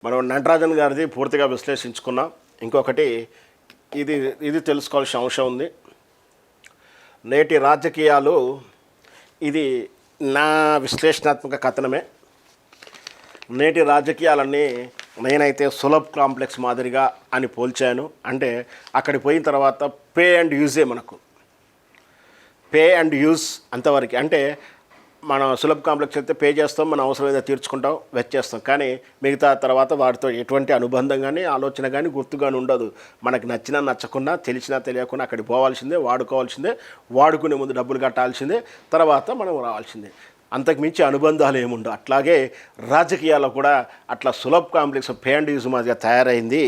మనం నటరాజన్ గారిది పూర్తిగా విశ్లేషించుకున్నాం. ఇంకొకటి ఇది ఇది తెలుసుకోవాల్సిన అవసరం ఉంది. నేటి రాజకీయాలు ఇది నా విశ్లేషణాత్మక కథనమే. నేటి రాజకీయాలన్నీ నేనైతే సులభ్ కాంప్లెక్స్ మాదిరిగా అని పోల్చాను. అంటే అక్కడికి పోయిన తర్వాత పే అండ్ యూజే, మనకు పే అండ్ యూజ్ అంతవరకు. అంటే మనం సులభ్ కాంప్లెక్స్ అయితే పే చేస్తాం, మన అవసరం ఏదో తీర్చుకుంటాం, వెచ్చేస్తాం. కానీ మిగతా తర్వాత వాటితో ఎటువంటి అనుబంధం కానీ ఆలోచన కానీ గుర్తుగాని ఉండదు. మనకు నచ్చినా నచ్చకుండా, తెలిసినా తెలియకుండా అక్కడికి పోవాల్సిందే, వాడుకోవాల్సిందే, వాడుకునే ముందు డబ్బులు కట్టాల్సిందే, తర్వాత మనం రావాల్సిందే. అంతకుమించి అనుబంధాలు ఏముండవు. అట్లాగే రాజకీయాల్లో కూడా అట్లా Sulabh complex pay and use మాదిరిగా తయారైంది.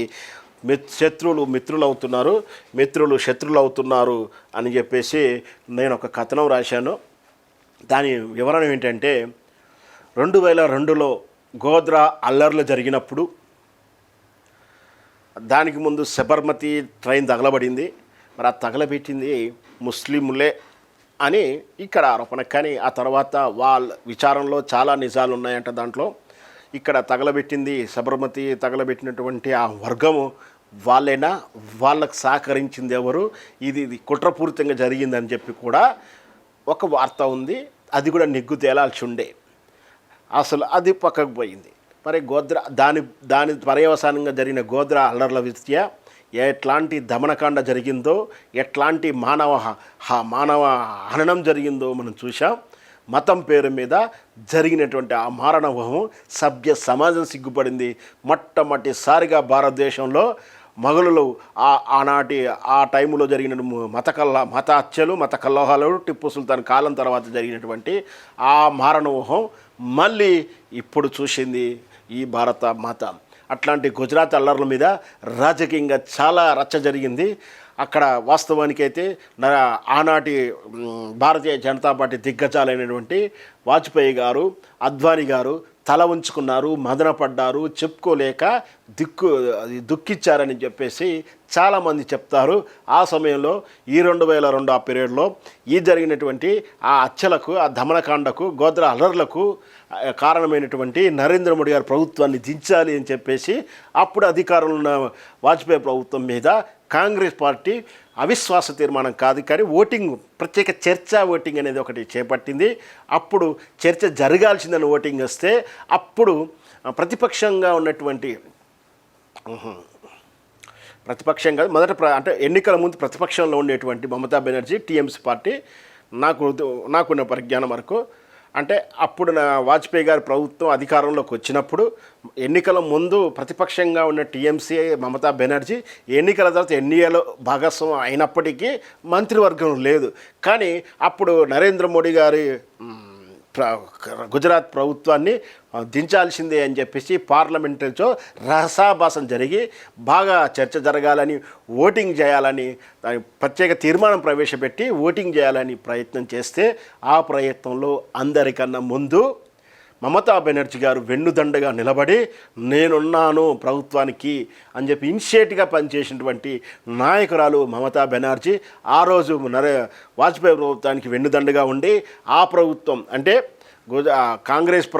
శత్రువులు మిత్రులు అవుతున్నారు, మిత్రులు శత్రువులు అవుతున్నారు అని చెప్పేసి నేను ఒక కథనం రాశాను. దాని వివరణ ఏంటంటే 2002లో గోద్రా అల్లర్లు జరిగినప్పుడు దానికి ముందు సబర్మతి ట్రైన్ తగలబడింది. మరి ఆ తగలబెట్టింది ముస్లింలే అని ఇక్కడ ఆరోపణ. కానీ ఆ తర్వాత వాళ్ళ విచారణలో చాలా నిజాలు ఉన్నాయంట. దాంట్లో ఇక్కడ తగలబెట్టింది సబర్మతి తగలబెట్టినటువంటి ఆ వర్గము వాళ్ళైనా, వాళ్ళకు సహకరించింది ఎవరు, ఇది కుట్రపూరితంగా జరిగిందని చెప్పి కూడా ఒక వార్త ఉంది. అది కూడా నెగ్గు తేలాల్సి ఉండే, అసలు అది పక్కకు పోయింది. మరి గోద్రా దాని పర్యవసానంగా జరిగిన గోద్రా అల్లర్ల రీత్యా ఎట్లాంటి దమనకాండ జరిగిందో, ఎట్లాంటి మానవ హననం జరిగిందో మనం చూసాం. మతం పేరు మీద జరిగినటువంటి ఆ మారణహోమం సభ్య సమాజం సిగ్గుపడింది. మొట్టమొదటిసారిగా భారతదేశంలో మొఘలులు ఆనాటి ఆ టైంలో జరిగిన మత హత్యలు, మత కల్లోహాలు, టిప్పు సుల్తాన్ కాలం తర్వాత జరిగినటువంటి ఆ మారణహోమం మళ్ళీ ఇప్పుడు చూసింది ఈ భారత మాత. అట్లాంటి గుజరాత్ అల్లర్ల మీద రాజకీయంగా చాలా రచ్చ జరిగింది. అక్కడ వాస్తవానికైతే ఆనాటి భారతీయ జనతా పార్టీ దిగ్గజాలైనటువంటి వాజ్పేయి గారు, అద్వానీ గారు తల ఉంచుకున్నారు, మదనపడ్డారు, చెప్పుకోలేక దుఃఖించారని చెప్పేసి చాలామంది చెప్తారు. ఆ సమయంలో ఈ 2002 ఆ పీరియడ్లో ఈ జరిగినటువంటి ఆ హత్యలకు, ఆ దమనకాండకు, గోద్రా అల్లర్లకు కారణమైనటువంటి నరేంద్ర మోడీ గారి ప్రభుత్వాన్ని దించాలి అని చెప్పేసి అప్పుడు అధికారంలో ఉన్న వాజ్పేయి ప్రభుత్వం మీద కాంగ్రెస్ పార్టీ అవిశ్వాస తీర్మానం కాదు కానీ ఓటింగ్, ప్రత్యేక చర్చా ఓటింగ్ అనేది ఒకటి చేపట్టింది. అప్పుడు చర్చ జరగాల్సిందని ఓటింగ్ వస్తే అప్పుడు ప్రతిపక్షంగా ఉన్నటువంటి ప్రతిపక్షంగా అంటే ఎన్నికల ముందు ప్రతిపక్షంలో ఉండేటువంటి మమతా బెనర్జీ టీఎంసీ పార్టీ నాకున్న పరిజ్ఞానం వరకు, అంటే అప్పుడు వాజ్పేయి గారి ప్రభుత్వం అధికారంలోకి వచ్చినప్పుడు ఎన్నికల ముందు ప్రతిపక్షంగా ఉన్న టీఎంసీ మమతా బెనర్జీ ఎన్నికల తర్వాత ఎన్డీఏలో భాగస్వామ్యం అయినప్పటికీ మంత్రివర్గం లేదు. కానీ అప్పుడు నరేంద్ర మోడీ గారి గుజరాత్ ప్రభుత్వాన్ని దించాల్సిందే అని చెప్పేసి పార్లమెంటుతో రసాభాసం జరిగి బాగా చర్చ జరగాలని, ఓటింగ్ చేయాలని, ప్రత్యేక తీర్మానం ప్రవేశపెట్టి ఓటింగ్ చేయాలని ప్రయత్నం చేస్తే ఆ ప్రయత్నంలో అందరికన్నా ముందు మమతా బెనర్జీ గారు వెన్నుదండగా నిలబడి నేనున్నాను ప్రభుత్వానికి అని చెప్పి ఇనిషియేటివ్గా పనిచేసినటువంటి నాయకురాలు మమతా బెనర్జీ ఆ రోజు వాజ్పేయి ప్రభుత్వానికి వెన్నుదండగా ఉండి ఆ ప్రభుత్వం అంటే కాంగ్రెస్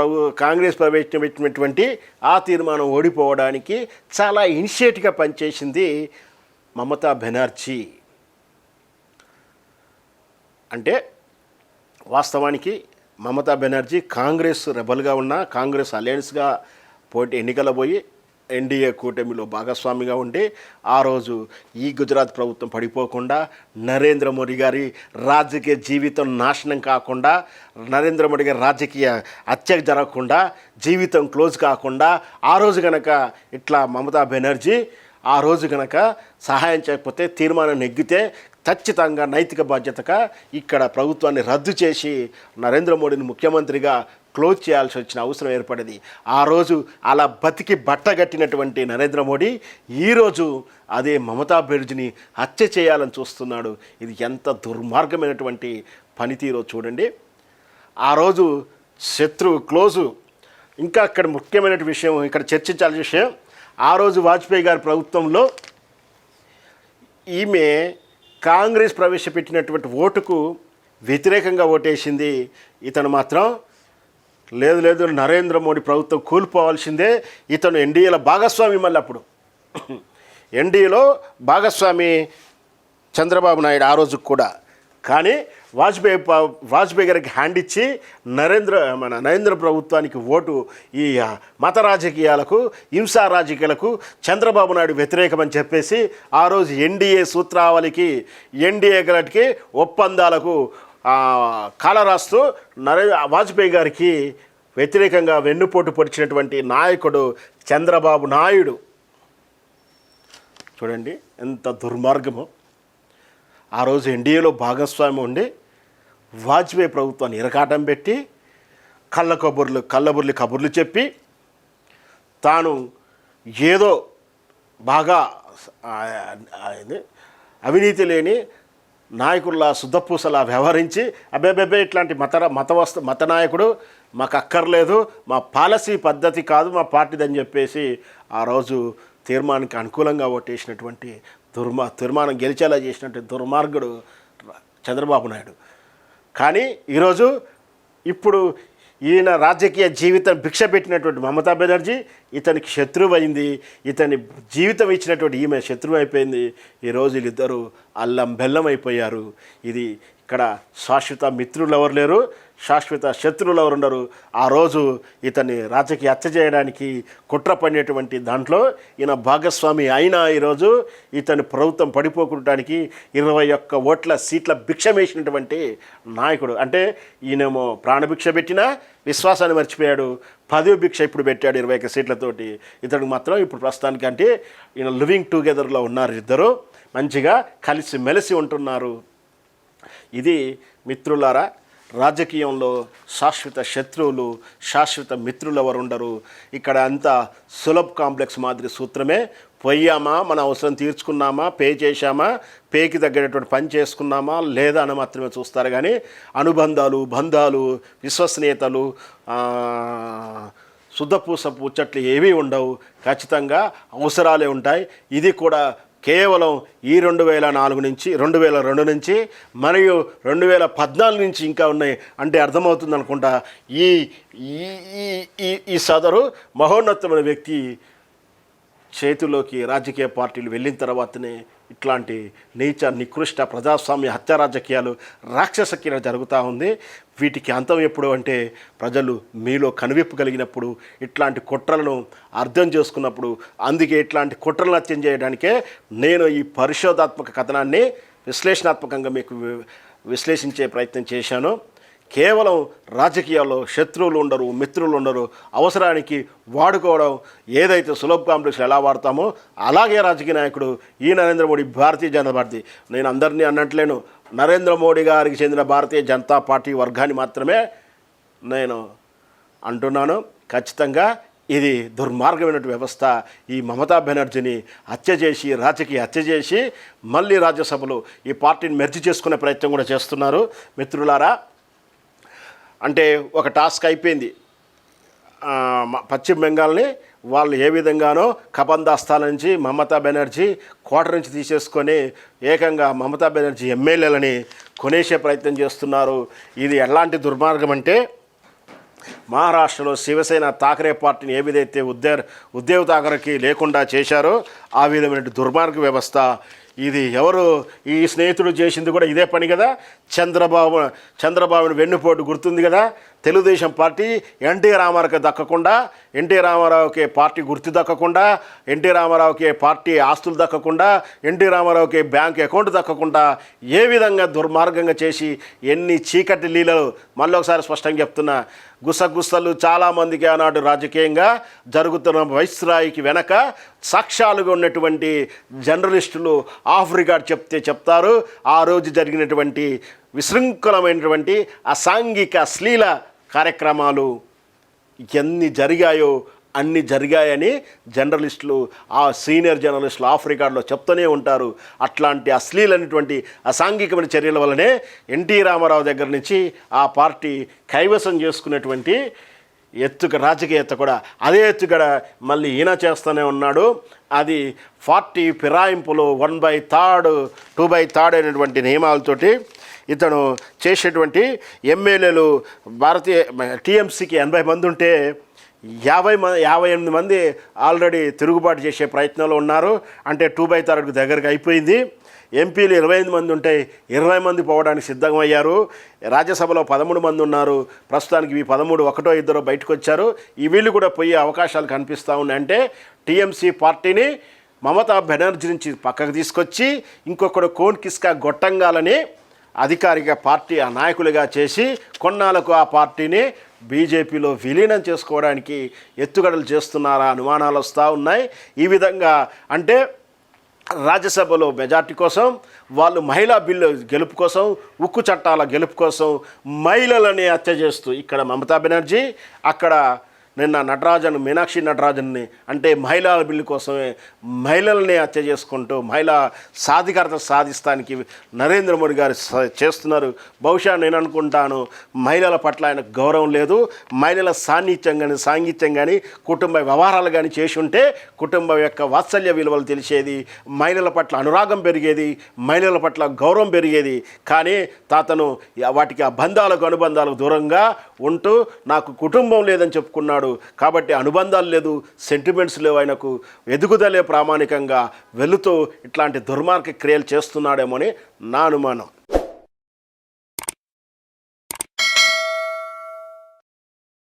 ప్రవేశపెట్టినటువంటి ఆ తీర్మానం ఓడిపోవడానికి చాలా ఇనిషియేటివ్గా పనిచేసింది మమతా బెనర్జీ. అంటే వాస్తవానికి మమతా బెనర్జీ కాంగ్రెస్ రెబల్గా ఉన్న, కాంగ్రెస్ అలయన్స్గా ఎన్నికల పోయి ఎన్డీఏ కూటమిలో భాగస్వామిగా ఉండి ఆ రోజు ఈ గుజరాత్ ప్రభుత్వం పడిపోకుండా, నరేంద్ర మోడీ గారి రాజకీయ జీవితం నాశనం కాకుండా, నరేంద్ర మోడీ గారి రాజకీయ హత్య జరగకుండా, జీవితం క్లోజ్ కాకుండా ఆ రోజు కనుక ఇట్లా మమతా బెనర్జీ ఆ రోజు కనుక సహాయం చేయకపోతే, తీర్మానం నెగ్గితే ఖచ్చితంగా నైతిక బాధ్యతగా ఇక్కడ ప్రభుత్వాన్ని రద్దు చేసి నరేంద్ర మోడీని ముఖ్యమంత్రిగా క్లోజ్ చేయాల్సి వచ్చిన అవసరం ఏర్పడింది. ఆ రోజు అలా బతికి బట్టగట్టినటువంటి నరేంద్ర మోడీ ఈరోజు అదే మమతా బెనర్జీని హత్య చేయాలని చూస్తున్నాడు. ఇది ఎంత దుర్మార్గమైనటువంటి పనితీరో చూడండి. ఆ రోజు శత్రువు క్లోజు. ఇంకా అక్కడ ముఖ్యమైన విషయం, ఇక్కడ చర్చించాల్సిన విషయం, ఆ రోజు వాజ్పేయి గారి ప్రభుత్వంలో ఈమె కాంగ్రెస్ ప్రవేశపెట్టినటువంటి ఓటుకు వ్యతిరేకంగా ఓటేసింది. ఇతను మాత్రం లేదు లేదు నరేంద్ర మోడీ ప్రభుత్వం కూలిపోవాల్సిందే, ఇతను ఎన్డీఏలో భాగస్వామి. మళ్ళీ అప్పుడు ఎన్డీఏలో భాగస్వామి చంద్రబాబు నాయుడు ఆ రోజుకు కూడా. కానీ వాజ్పేయి గారికి హ్యాండ్ ఇచ్చి నరేంద్ర ప్రభుత్వానికి ఓటు ఈ మత రాజకీయాలకు, హింసా రాజకీయాలకు చంద్రబాబు నాయుడు వ్యతిరేకమని చెప్పేసి ఆ రోజు ఎన్డీఏ సూత్రావళికి, ఎన్డీఏకి ఒప్పందాలకు కాలరాస్తూ వాజ్పేయి గారికి వ్యతిరేకంగా వెన్నుపోటు పొడిచినటువంటి నాయకుడు చంద్రబాబు నాయుడు. చూడండి ఎంత దుర్మార్గమో. ఆ రోజు ఎన్డీఏలో భాగస్వామి ఉండి వాజ్పేయి ప్రభుత్వాన్ని ఇరకాటం పెట్టి కళ్ళబుర్లు చెప్పి తాను ఏదో బాగా అవినీతి లేని నాయకుల్లా శుద్ధపూసలా వ్యవహరించి అబ్బేబెబ్బే ఇట్లాంటి మత నాయకుడు మాకు అక్కర్లేదు, మా పాలసీ పద్ధతి కాదు మా పార్టీదని చెప్పేసి ఆ రోజు తీర్మానానికి అనుకూలంగా ఓటేసినటువంటి తీర్మానం గెలిచేలా చేసినటువంటి దుర్మార్గుడు చంద్రబాబు నాయుడు. కానీ ఈరోజు ఇప్పుడు ఈయన రాజకీయ జీవితం భిక్ష పెట్టినటువంటి మమతా బెనర్జీ ఇతనికి శత్రువు అయింది. ఇతని జీవితం ఇచ్చినటువంటి ఈమె శత్రువు అయిపోయింది. ఈరోజు వీళ్ళిద్దరూ అల్లం బెల్లం అయిపోయారు. ఇది ఇక్కడ శాశ్వత మిత్రులు ఎవరు లేరు, శాశ్వత శత్రువులు ఎవరు ఉండరు. ఆ రోజు ఇతన్ని రాజకీయ హత్య చేయడానికి కుట్ర పడినటువంటి దాంట్లో ఈయన భాగస్వామి అయినా ఈరోజు ఇతని ప్రభుత్వం పడిపోకుండానికి 21 ఓట్ల సీట్ల భిక్ష వేసినటువంటి నాయకుడు. అంటే ఈయనేమో ప్రాణభిక్ష పెట్టినా విశ్వాసాన్ని మర్చిపోయాడు. పదవి భిక్ష ఇప్పుడు పెట్టాడు 21 సీట్లతోటి. ఇతడికి మాత్రం ఇప్పుడు ప్రస్తుతానికి అంటే ఈయన లివింగ్ టుగెదర్లో ఉన్నారు. ఇద్దరు మంచిగా కలిసి మెలిసి ఉంటున్నారు. ఇది మిత్రులారా, రాజకీయంలో శాశ్వత శత్రువులు, శాశ్వత మిత్రులు ఎవరు ఉండరు. ఇక్కడ అంతా సులభ్ కాంప్లెక్స్ మాదిరి సూత్రమే. పోయామా, మన అవసరం తీర్చుకున్నామా, పే చేశామా, పేకి తగ్గేటటువంటి పని చేసుకున్నామా లేదా అని మాత్రమే చూస్తారు. కానీ అనుబంధాలు, బంధాలు, విశ్వసనీయతలు, శుద్ధపూస పూచట్లు ఏవీ ఉండవు. ఖచ్చితంగా అవసరాలే ఉంటాయి. ఇది కూడా కేవలం ఈ 2004 నుంచి 2002 నుంచి మరియు 2014 నుంచి ఇంకా ఉన్నాయి. అంటే అర్థమవుతుంది అనుకుంటా ఈ ఈ సదరు మహోన్నతమైన వ్యక్తి చేతిలోకి రాజకీయ పార్టీలు వెళ్ళిన తర్వాతనే ఇట్లాంటి నీచ నికృష్ట ప్రజాస్వామ్య హత్య రాజకీయాలు రాక్షస క్రీడ జరుగుతూ ఉంది. వీటికి అంతం ఎప్పుడు అంటే ప్రజలు మీలో కనువిప్పు కలిగినప్పుడు, ఇట్లాంటి కుట్రలను అర్థం చేసుకున్నప్పుడు. అందుకే ఇట్లాంటి కుట్రలను హత్యం చేయడానికే నేను ఈ పరిశోధాత్మక కథనాన్ని విశ్లేషణాత్మకంగా మీకు విశ్లేషించే ప్రయత్నం చేశాను. కేవలం రాజకీయాల్లో శత్రువులు ఉండరు, మిత్రులు ఉండరు. అవసరానికి వాడుకోవడం, ఏదైతే సులభ్ కాంప్లెక్స్లో ఎలా వాడతామో అలాగే రాజకీయ నాయకుడు ఈ నరేంద్ర మోడీ, భారతీయ జనతా పార్టీ. నేను అందరినీ అన్నట్లేను, నరేంద్ర మోడీ గారికి చెందిన భారతీయ జనతా పార్టీ వర్గాన్ని మాత్రమే నేను అంటున్నాను. ఖచ్చితంగా ఇది దుర్మార్గమైన వ్యవస్థ. ఈ మమతా బెనర్జీని రాజకీయ హత్య చేసి మళ్ళీ రాజ్యసభలో ఈ పార్టీని మెర్జి చేసుకునే ప్రయత్నం కూడా చేస్తున్నారు. మిత్రులారా, అంటే ఒక టాస్క్ అయిపోయింది. పశ్చిమ బెంగాల్ని వాళ్ళు ఏ విధంగానో కబందాస్తాల నుంచి మమతా బెనర్జీ కోట నుంచి తీసేసుకొని ఏకంగా మమతా బెనర్జీ ఎమ్మెల్యేలని కొనేసే ప్రయత్నం చేస్తున్నారు. ఇది ఎలాంటి దుర్మార్గం అంటే మహారాష్ట్రలో శివసేన ఠాకరే పార్టీని ఏ విధైతే ఉద్ధవ్ ఠాకరేకి లేకుండా చేశారో ఆ విధమైన దుర్మార్గ వ్యవస్థ ఇది. ఎవరు ఈ స్నేహితుడు చేసింది కూడా ఇదే పని కదా. చంద్రబాబుని వెన్నుపోటు గుర్తుంది కదా. తెలుగుదేశం పార్టీ ఎన్టీ రామారావుకి దక్కకుండా, ఎన్టీ రామారావుకి పార్టీ గుర్తు దక్కకుండా, ఎన్టీ రామారావుకి పార్టీ ఆస్తులు దక్కకుండా, ఎన్టీ రామారావుకి బ్యాంక్ అకౌంట్ దక్కకుండా ఏ విధంగా దుర్మార్గంగా చేసి ఎన్ని చీకటి లీలలు. మళ్ళీ ఒకసారి స్పష్టంగా చెప్తున్నా, గుసగుసలు చాలామందికి ఆనాడు రాజకీయంగా జరుగుతున్న వైస్రాయికి వెనక సాక్ష్యాలుగా ఉన్నటువంటి జర్నలిస్టులు ఆఫ్ రికార్డ్ చెప్తారు. ఆ రోజు జరిగినటువంటి విశృంఖలమైనటువంటి అసాంఘిక అశ్లీల కార్యక్రమాలు ఎన్ని జరిగాయో అన్ని జరిగాయని జర్నలిస్టులు, ఆ సీనియర్ జర్నలిస్టులు ఆఫ్ రికార్డులో చెప్తూనే ఉంటారు. అట్లాంటి అశ్లీలైనటువంటి అసాంఘికమైన చర్యల వల్లనే ఎన్టీ రామారావు దగ్గర నుంచి ఆ పార్టీ కైవసం చేసుకునేటువంటి రాజకీయ ఎత్తు కూడా అదే ఎత్తుగడ మళ్ళీ ఈయన చేస్తూనే ఉన్నాడు. అది పార్టీ ఫిరాయింపులు 1/3, 2/3 అయినటువంటి నియమాలతోటి ఇతను చేసేటువంటి ఎమ్మెల్యేలు భారతీయ టీఎంసీకి 80 మంది ఉంటే 58 మంది ఆల్రెడీ తిరుగుబాటు చేసే ప్రయత్నంలో ఉన్నారు. అంటే 2/3 దగ్గరకు అయిపోయింది. ఎంపీలు 25 మంది ఉంటే 20 మంది పోవడానికి సిద్ధమయ్యారు. రాజ్యసభలో 13 మంది ఉన్నారు. ప్రస్తుతానికి ఈ 13 ఒకటో ఇద్దరు బయటకు వచ్చారు. ఈ వీళ్ళు కూడా పోయే అవకాశాలు కనిపిస్తూ ఉన్నాయి. అంటే టీఎంసీ పార్టీని మమతా బెనర్జీ నుంచి పక్కకు తీసుకొచ్చి ఇంకొకడు కోన్ కిస్కా గొట్టంగాలని అధికారిక పార్టీ ఆ నాయకులుగా చేసి కొన్నాళ్ళకు ఆ పార్టీని బీజేపీలో విలీనం చేసుకోవడానికి ఎత్తుగడలు చేస్తున్నారా అనుమానాలు వస్తూ ఉన్నాయి. ఈ విధంగా అంటే రాజ్యసభలో మెజార్టీ కోసం వాళ్ళు మహిళా బిల్లు గెలుపు కోసం, ఉక్కు చట్టాల గెలుపు కోసం మహిళలని హత్య చేస్తూ ఇక్కడ మమతా బెనర్జీ, అక్కడ నిన్న మీనాక్షి నటరాజన్ని అంటే మహిళా బిల్లు కోసమే మహిళల్ని హత్య చేసుకుంటూ మహిళా సాధికారత సాధిస్తానికి నరేంద్ర మోడీ గారు చేస్తున్నారు. బహుశా నేను అనుకుంటాను మహిళల పట్ల ఆయనకు గౌరవం లేదు. మహిళల సాన్నిధ్యం కానీ సాంగిత్యం కానీ కుటుంబ వ్యవహారాలు కానీ చేసి ఉంటే కుటుంబం యొక్క వాత్సల్య విలువలు తెలిసేది, మహిళల పట్ల అనురాగం పెరిగేది, మహిళల పట్ల గౌరవం పెరిగేది. కానీ తాతను వాటికి ఆ బంధాలకు అనుబంధాలకు దూరంగా ఉంటూ నాకు కుటుంబం లేదని చెప్పుకున్నాడు. కాబట్టి అనుబంధాలు లేదు, సెంటిమెంట్స్ లేవు, ఆయనకు ఎదుగుదలే ప్రామాణికంగా వెళుతూ ఇట్లాంటి దుర్మార్గ క్రియలు చేస్తున్నాడేమో అని నా అనుమానం.